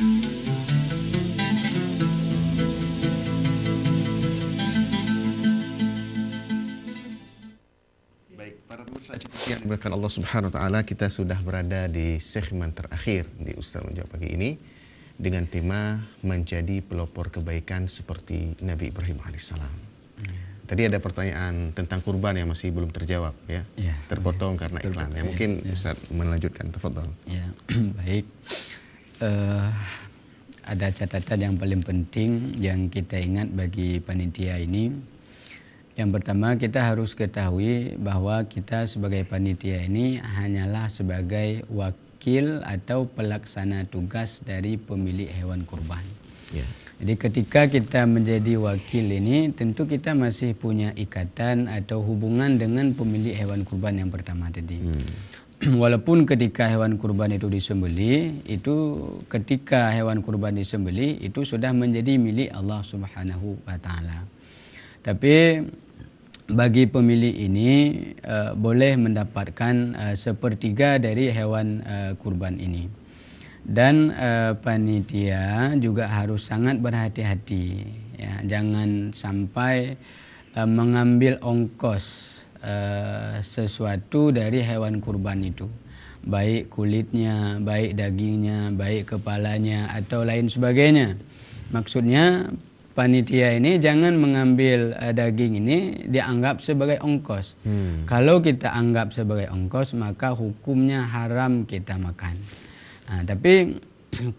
Baik, para pemirsa yang dimuliakan Allah Subhanahu wa taala, kita sudah berada di segmen terakhir di Ustaz Menjawab pagi ini dengan tema menjadi pelopor kebaikan seperti Nabi Ibrahim alaihissalam. Tadi ada pertanyaan tentang kurban yang masih belum terjawab ya. Terpotong karena iklan. Ya, mungkin Ustaz melanjutkan, tafadhol. Ya, baik. Ada catatan yang paling penting yang kita ingat bagi panitia ini. Yang pertama, kita harus ketahui bahwa kita sebagai panitia ini hanyalah sebagai wakil atau pelaksana tugas dari pemilik hewan kurban. Ya. Jadi ketika kita menjadi wakil ini, tentu kita masih punya ikatan atau hubungan dengan pemilik hewan kurban yang pertama tadi. Walaupun ketika hewan kurban itu disembelih, itu ketika hewan kurban disembelih itu sudah menjadi milik Allah Subhanahu wa taala. Tapi bagi pemilik ini boleh mendapatkan sepertiga dari hewan kurban ini. Dan panitia juga harus sangat berhati-hati, ya, jangan sampai mengambil ongkos sesuatu dari hewan kurban itu, baik kulitnya, baik dagingnya, baik kepalanya atau lain sebagainya. Maksudnya panitia ini jangan mengambil daging ini dianggap sebagai ongkos. Kalau kita anggap sebagai ongkos, maka hukumnya haram kita makan. Tapi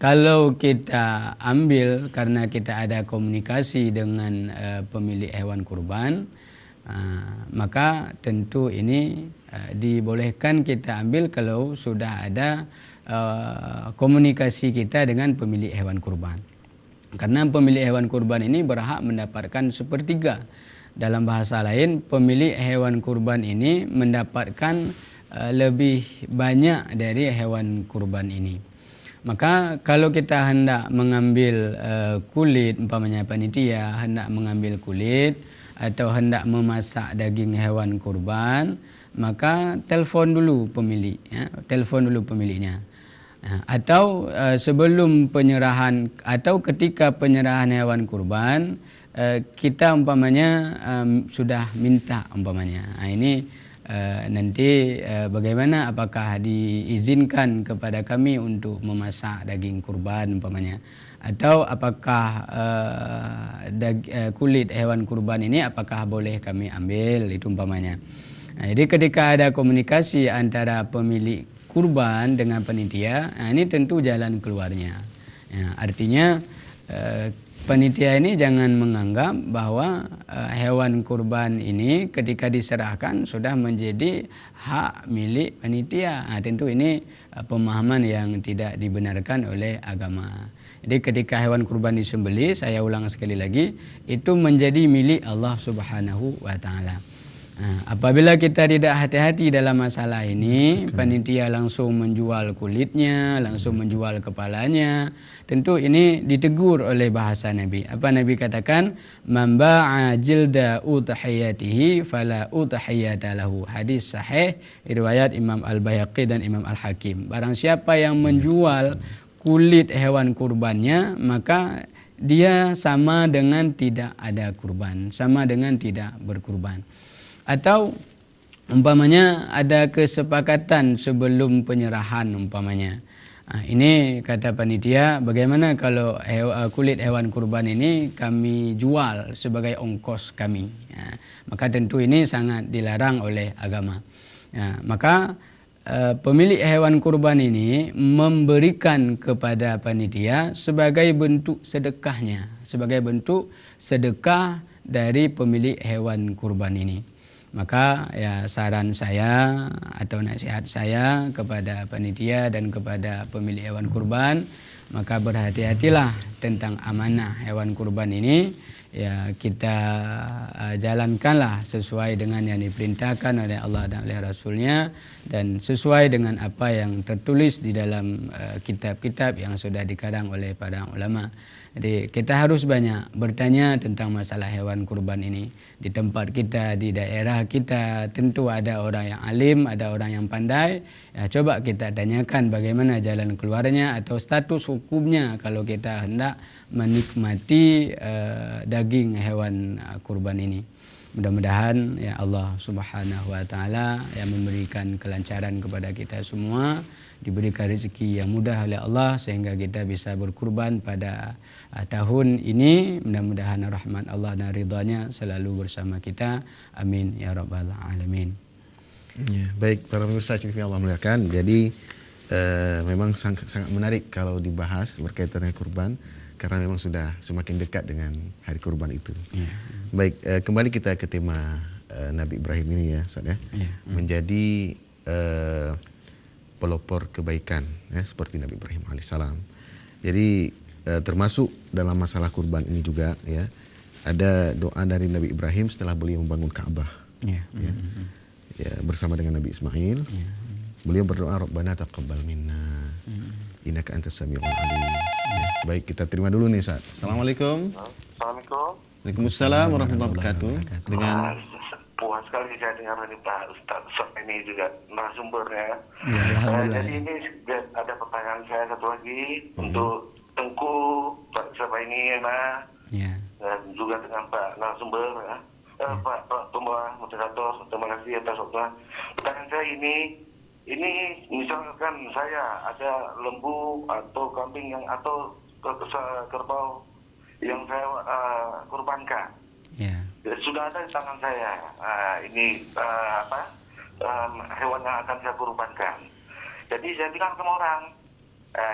kalau kita ambil karena kita ada komunikasi dengan pemilik hewan kurban, maka tentu ini dibolehkan kita ambil kalau sudah ada komunikasi kita dengan pemilik hewan kurban. Karena pemilik hewan kurban ini berhak mendapatkan sepertiga. Dalam bahasa lain, pemilik hewan kurban ini mendapatkan lebih banyak dari hewan kurban ini. Maka kalau kita hendak mengambil kulit, umpamanya panitia hendak mengambil kulit atau hendak memasak daging hewan kurban, maka telefon dulu pemilik, ya, telefon dulu pemiliknya. Atau sebelum penyerahan atau ketika penyerahan hewan kurban, kita umpamanya sudah minta umpamanya. Ini nanti bagaimana, apakah diizinkan kepada kami untuk memasak daging kurban umpamanya, atau apakah kulit hewan kurban ini apakah boleh kami ambil, itu umpamanya. Jadi ketika ada komunikasi antara pemilik kurban dengan panitia, ini tentu jalan keluarnya. Ya, artinya panitia ini jangan menganggap bahwa hewan kurban ini ketika diserahkan sudah menjadi hak milik panitia. Tentu ini pemahaman yang tidak dibenarkan oleh agama. Jadi ketika hewan kurban disembelih, saya ulang sekali lagi, itu menjadi milik Allah Subhanahu wa taala. Apabila kita tidak hati-hati dalam masalah ini, panitia langsung menjual kulitnya, langsung menjual kepalanya, tentu ini ditegur oleh bahasa Nabi. Apa Nabi katakan? Man ba'a jilda udhiyatihi fala udhiyata lahu. Hadis sahih riwayat Imam Al-Baihaqi dan Imam Al-Hakim. Barang siapa yang menjual kulit hewan kurbannya, maka dia sama dengan tidak ada kurban, sama dengan tidak berkurban. Atau umpamanya ada kesepakatan sebelum penyerahan umpamanya. Ini kata panitia, bagaimana kalau kulit hewan kurban ini kami jual sebagai ongkos kami. Maka tentu ini sangat dilarang oleh agama. Maka pemilik hewan kurban ini memberikan kepada panitia sebagai bentuk sedekahnya, sebagai bentuk sedekah dari pemilik hewan kurban ini. Maka ya saran saya atau nasihat saya kepada panitia dan kepada pemilik hewan kurban, maka berhati-hatilah tentang amanah hewan kurban ini. ya kita jalankanlah sesuai dengan yang diperintahkan oleh Allah dan oleh Rasulnya, dan sesuai dengan apa yang tertulis di dalam kitab-kitab yang sudah dikarang oleh para ulama. Jadi kita harus banyak bertanya tentang masalah hewan kurban ini. Di tempat kita, di daerah kita, tentu ada orang yang alim, ada orang yang pandai. Ya, coba kita tanyakan bagaimana jalan keluarnya atau status hukumnya kalau kita hendak menikmati daging hewan kurban ini. Mudah-mudahan ya Allah Subhanahu wa taala yang memberikan kelancaran kepada kita semua, diberikan rezeki yang mudah oleh Allah sehingga kita bisa berkurban pada tahun ini. Mudah-mudahan rahmat Allah dan ridhanya selalu bersama kita. Amin ya rabbal alamin. Ya, baik para pemirsa yang Allah muliakan. Jadi memang sangat menarik kalau dibahas berkaitan dengan kurban, karena memang sudah semakin dekat dengan hari kurban itu. Ya. Baik, kembali kita ke tema Nabi Ibrahim ini ya, Ustaz ya. Ya. Menjadi pelopor kebaikan ya, seperti Nabi Ibrahim alaihissalam. Jadi termasuk dalam masalah kurban ini juga ya, ada doa dari Nabi Ibrahim setelah beliau membangun Ka'bah. Ya. Ya. Ya, bersama dengan Nabi Ismail. Ya. Beliau berdoa, Rabbana taqabbal minna innaka antas samiul alim. Ya. Baik, kita terima dulu nih Ustaz. Assalamualaikum. Assalamualaikum. Waalaikumsalam warahmatullahi wabarakatuh. Dengan puas sekali saya dengar dari Pak Ustaz ini juga narasumbernya. Jadi ini ada pertanyaan saya satu lagi untuk Tengku Pak Ustaz ini dan juga dengan Pak narasumber ya. Pak Tumbuh moderator, terima kasih atas waktunya. Pertanyaan saya ini misalkan saya ada lembu atau kambing yang atau kerbau yang saya kurbankan, sudah ada di tangan saya. Hewan yang akan saya kurbankan. Jadi saya bilang sama orang,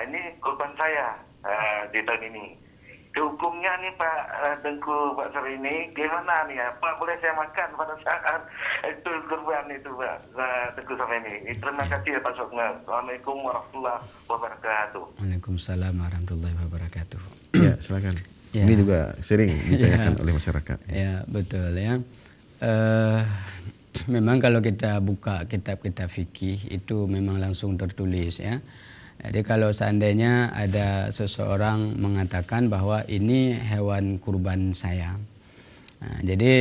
ini kurban saya di tahun ini. Hukumnya nih Pak Tengku Pak Sar ini gimana nih ya? Pak, boleh saya makan pada saat itu kurban itu Pak Tengku Sar ini? Terima kasih ya Pak Sokna. Assalamualaikum warahmatullahi wabarakatuh. Waalaikumsalam warahmatullahi wabarakatuh. Ya, silakan. Ya. Ini juga sering ditanyakan oleh masyarakat. Ya, betul ya. Memang kalau kita buka kitab-kitab fikih itu memang langsung tertulis ya. Jadi kalau seandainya ada seseorang mengatakan bahwa ini hewan kurban saya. Nah, jadi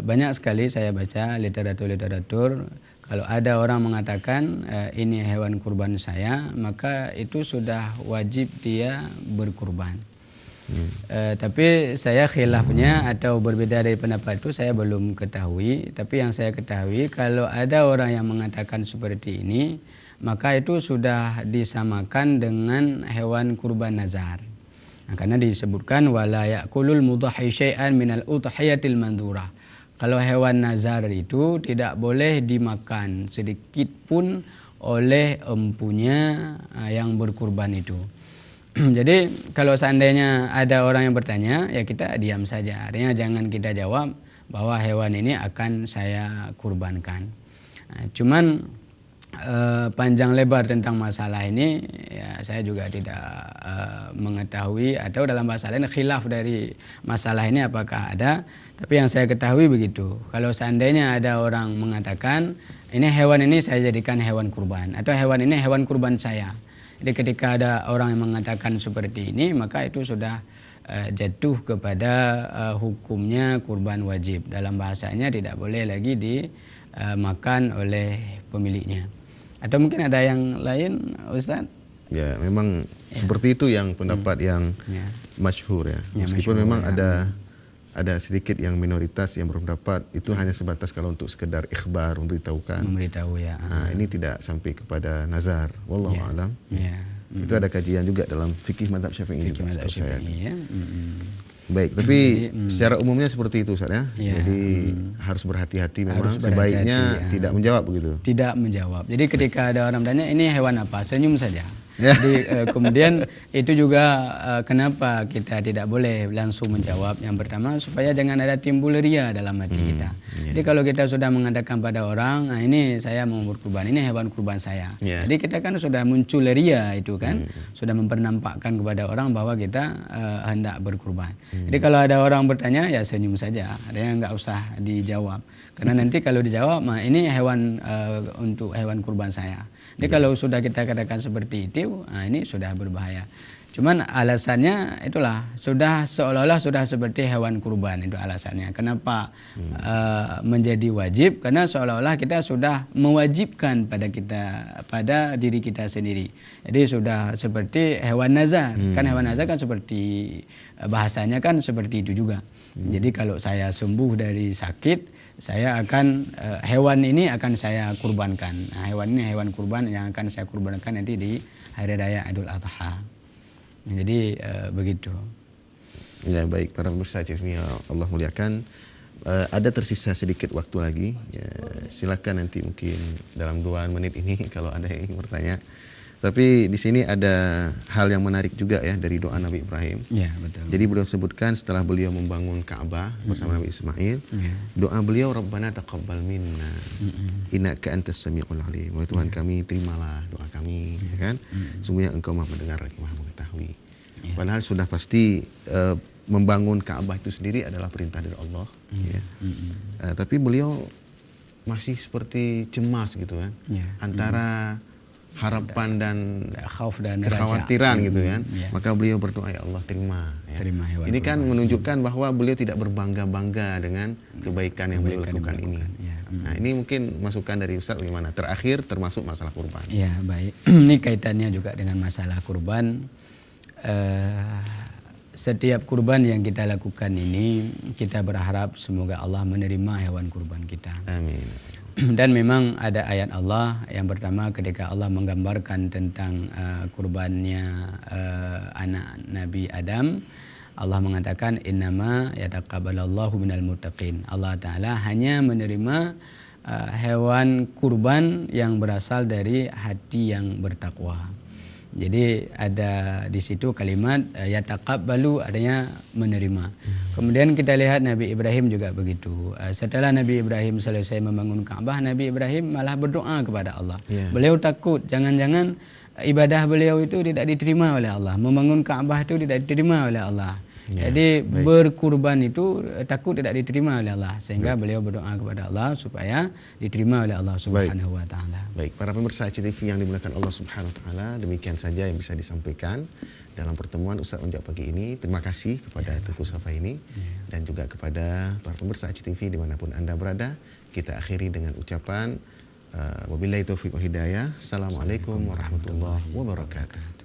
banyak sekali saya baca literatur kalau ada orang mengatakan ini hewan kurban saya, maka itu sudah wajib dia berkurban. Tapi saya khilafnya atau berbeda dari pendapat itu saya belum ketahui. Tapi yang saya ketahui kalau ada orang yang mengatakan seperti ini, maka itu sudah disamakan dengan hewan kurban nazar. Nah, karena disebutkan wala ya'kulul mudhahi syai'an minal udhiyatil mandhurah. Kalau hewan nazar itu tidak boleh dimakan sedikit pun oleh empunya yang berkurban itu. Jadi kalau seandainya ada orang yang bertanya, ya kita diam saja. Artinya jangan kita jawab bahwa hewan ini akan saya kurbankan. Nah, cuman panjang lebar tentang masalah ini ya saya juga tidak mengetahui, atau dalam bahasa lain khilaf dari masalah ini apakah ada. Tapi yang saya ketahui begitu, kalau seandainya ada orang mengatakan ini hewan ini saya jadikan hewan kurban, atau hewan ini hewan kurban saya, jadi ketika ada orang yang mengatakan seperti ini, maka itu sudah jatuh kepada hukumnya kurban wajib. Dalam bahasanya tidak boleh lagi dimakan oleh pemiliknya. Atau mungkin ada yang lain, Ustaz? Ya, memang seperti itu yang pendapat yang masyhur ya. Meskipun memang ada sedikit yang minoritas yang berpendapat itu hanya sebatas kalau untuk sekedar ikhbar, untuk ditahukan. Memberitahu ya. Nah, ini tidak sampai kepada nazar. Wallahu a'lam. Itu ada kajian juga dalam fikih mazhab Syafi'i juga. Baik, tapi secara umumnya seperti itu Ustaz ya. Jadi harus berhati-hati memang, sebaiknya tidak menjawab begitu. Tidak menjawab. Jadi ketika ada orang tanya ini hewan apa, senyum saja. Jadi kemudian itu juga kenapa kita tidak boleh langsung menjawab. Yang pertama supaya jangan ada timbul ria dalam hati kita. Jadi kalau kita sudah mengatakan pada orang, nah ini saya mau berkurban, ini hewan kurban saya. Jadi kita kan sudah muncul ria itu kan, sudah mempernampakkan kepada orang bahwa kita hendak berkurban. Jadi kalau ada orang bertanya ya senyum saja, ada yang nggak usah dijawab. Karena nanti kalau dijawab, nah ini hewan untuk hewan kurban saya. Jadi kalau sudah kita katakan seperti itu, nah ini sudah berbahaya. Cuman alasannya itulah sudah seolah-olah sudah seperti hewan kurban, itu alasannya. Kenapa menjadi wajib? Karena seolah-olah kita sudah mewajibkan pada diri kita sendiri. Jadi sudah seperti hewan nazar. Kan hewan nazar kan seperti bahasanya kan seperti itu juga. Jadi kalau saya sembuh dari sakit, saya akan hewan ini akan saya kurbankan. Nah, hewan ini hewan kurban yang akan saya kurbankan nanti di hari raya Idul Adha. Jadi begitu. Ya baik para pemirsa TV Allah muliakan. Ada tersisa sedikit waktu lagi. Ya, silakan nanti mungkin dalam 2 menit ini kalau ada yang ingin bertanya. Tapi di sini ada hal yang menarik juga ya dari doa Nabi Ibrahim. Ya, betul. Jadi beliau sebutkan setelah beliau membangun Ka'bah bersama Nabi Ismail, doa beliau Rabbana taqabbal minna innaka antas samiul alim. Wahai Tuhan kami, terimalah doa kami, ya kan? Sungguhnya Engkau Maha mendengar lagi Maha mengetahui. Padahal sudah pasti membangun Ka'bah itu sendiri adalah perintah dari Allah, ya. Tapi beliau masih seperti cemas gitu kan. Antara harapan dan khauf dan kekhawatiran gitu kan. Maka beliau berdoa, ya Allah terima ya. Ini kan menunjukkan bahwa beliau tidak berbangga-bangga dengan kebaikan yang beliau lakukan ini. Nah, ini mungkin masukan dari Ustaz bagaimana? Terakhir termasuk masalah kurban. Ya, baik. Ini kaitannya juga dengan masalah kurban. Setiap kurban yang kita lakukan ini kita berharap semoga Allah menerima hewan kurban kita. Amin. Dan memang ada ayat Allah yang pertama ketika Allah menggambarkan tentang kurbannya anak Nabi Adam, Allah mengatakan innama yataqabbalallahu minal muttaqin. Allah Ta'ala hanya menerima hewan kurban yang berasal dari hati yang bertakwa. Jadi ada di situ kalimat yataqabbalu, artinya menerima. Kemudian kita lihat Nabi Ibrahim juga begitu. Setelah Nabi Ibrahim selesai membangun Ka'bah, Nabi Ibrahim malah berdoa kepada Allah. Beliau takut jangan-jangan ibadah beliau itu tidak diterima oleh Allah, membangun Ka'bah itu tidak diterima oleh Allah. Jadi berkurban itu takut tidak diterima oleh Allah, sehingga beliau berdoa kepada Allah supaya diterima oleh Allah Subhanahu wa taala. Baik, para pemirsa ACTV yang dimuliakan Allah Subhanahu wa taala, demikian saja yang bisa disampaikan dalam pertemuan Ustaz Menjawab pagi ini. Terima kasih kepada Tengku Safa ini dan juga kepada para pemirsa ACTV dimanapun Anda berada. Kita akhiri dengan ucapan wabillahi taufiq wal hidayah. Assalamualaikum warahmatullahi wabarakatuh.